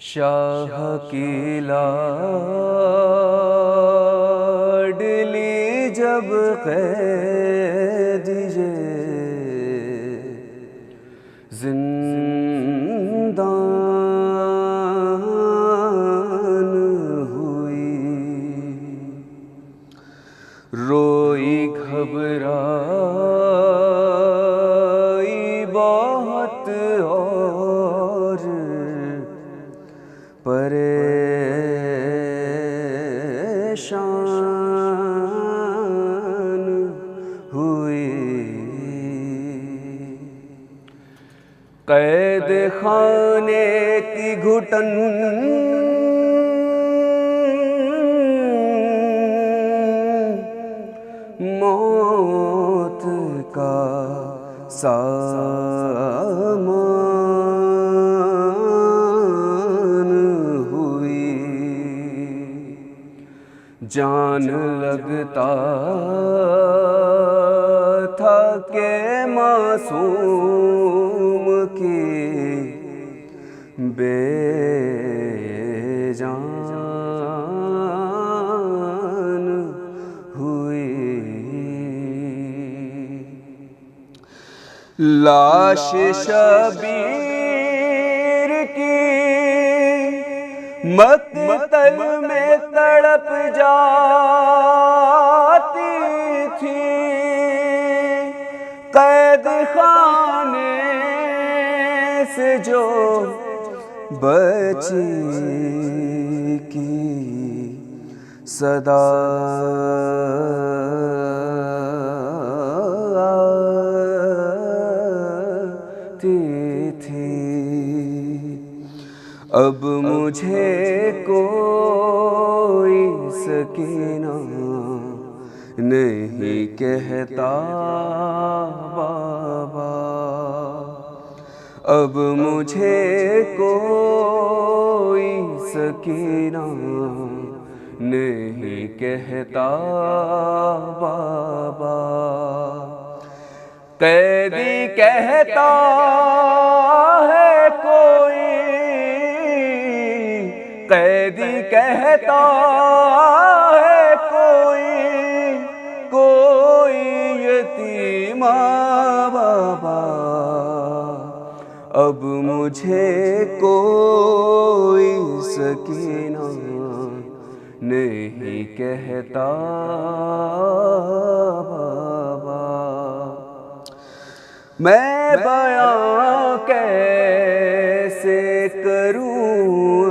शाह की लाडली जब कैदी ये जिंदान हुई, रोई घबराई बहुत और परेशान हुई। कैद खाने की घुटन मौत का सामान हुई। जान लगता था के मासूम की बेजान हुई। लाश शबीर की मक़तल में तड़प जाती थी, कैद खाने से जो बची की सदा थी। अब मुझे कोई सकीना नहीं कहता बाबा, अब मुझे कोई सकीना नहीं कहता बाबा। कैदी कहता है कोई, कैदी कहता है कोई यतीमा बाबा, अब मुझे कोई सकीना नहीं कहता बाबा। मैं बयां कैसे करूं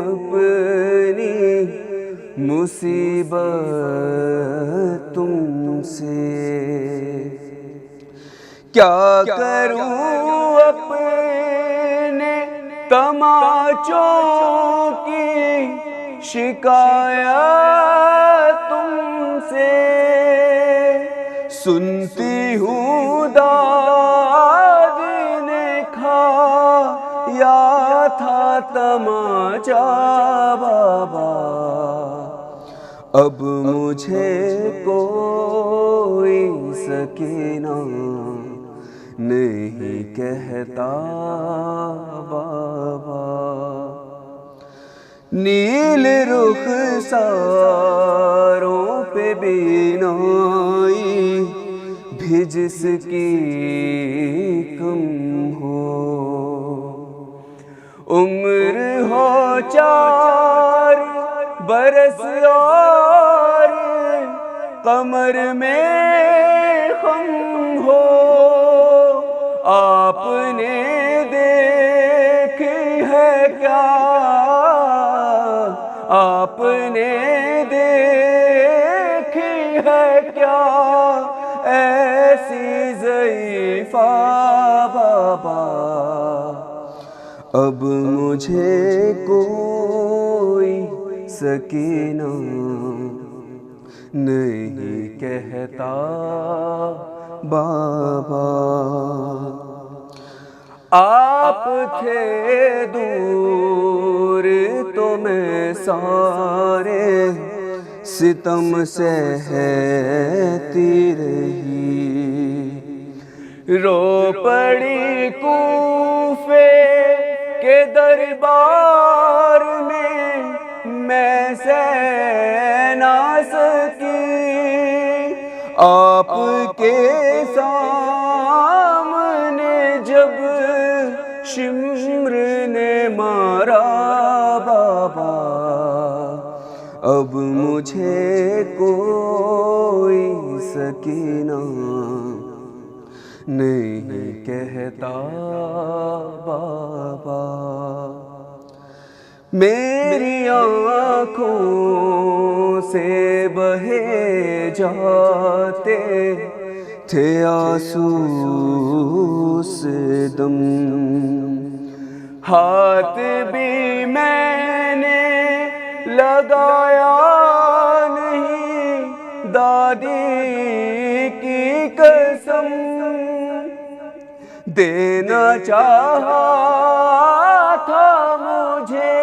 अपनी मुसीबत तुमसे, क्या करूं अपने तमाचों की शिकायत तुमसे। सुनती हूँ दादी ने खाया था तमाचा बाबा, अब मुझे कोई सकीना नहीं कहता बाबा। नील रुखसारों पे बीनाई भी जिसकी कम हो, उम्र हो 4 बरस और कमर में खम हो। आपने देखी है क्या, आपने देखी है क्या ऐसी ज़ईफ़ा बाबा, अब मुझे कोई सकीना नहीं कहता बाबा। आप थे दूर तो मैं सारे सितम सहती रही। रो पड़ी कूफे के दरबार आपके सामने जब शिम्र ने मारा बाबा, अब मुझे कोई सकीना नहीं कहता बाबा। मेरी आँखों से बहे जाते थे आंसू से दम, हाथ भी मैंने लगाया नहीं दादी की कसम, देना चाहा था मुझे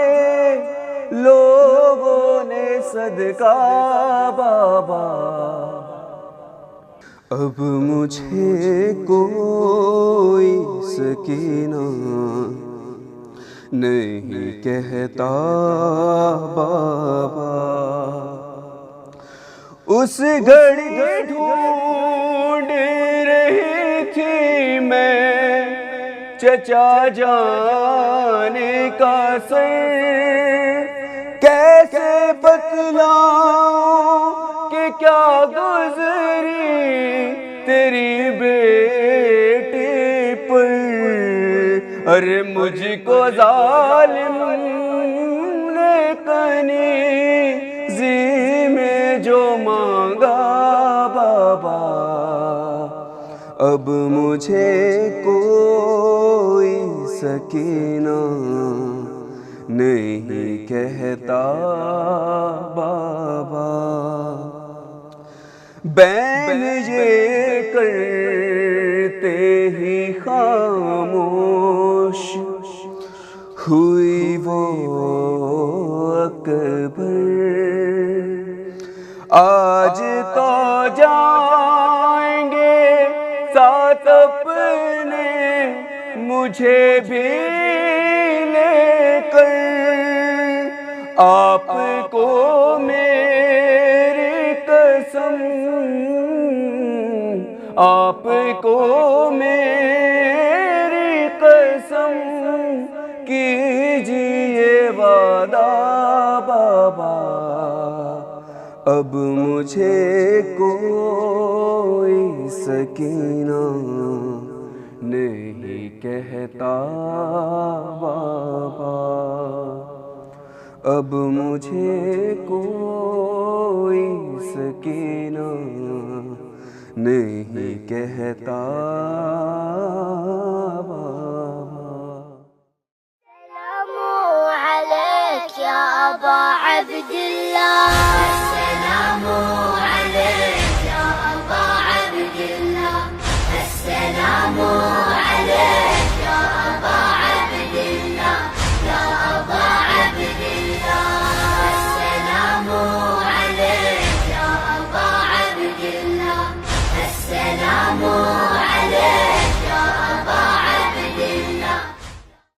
लोगों ने सदका बाबा, अब मुझे कोई सकीना नहीं कहता बाबा। उस घड़ी ढूंढ रही थी मैं चचा जाने का सर, कैसे बतलाऊं कि क्या गुजरी तेरी बेटी पर। अरे मुझको जालिम ने कनीज़ी में जो मांगा बाबा, अब मुझे कोई सकीना नहीं कहता बाबा। बैन ये करते ही खामोश हुई वो अकबर, आज तो जाएंगे साथ अपने मुझे भी लेकर, आपको मेरी कसम, आपको मेरी कसम, कीजिए वादा बाबा, अब मुझे कोई सकीना नहीं कहता बाबा, अब मुझे कोई सकीना नहीं कहता बाबा। सलामु अलैक या अबा अब्दुल्लाह, सलामु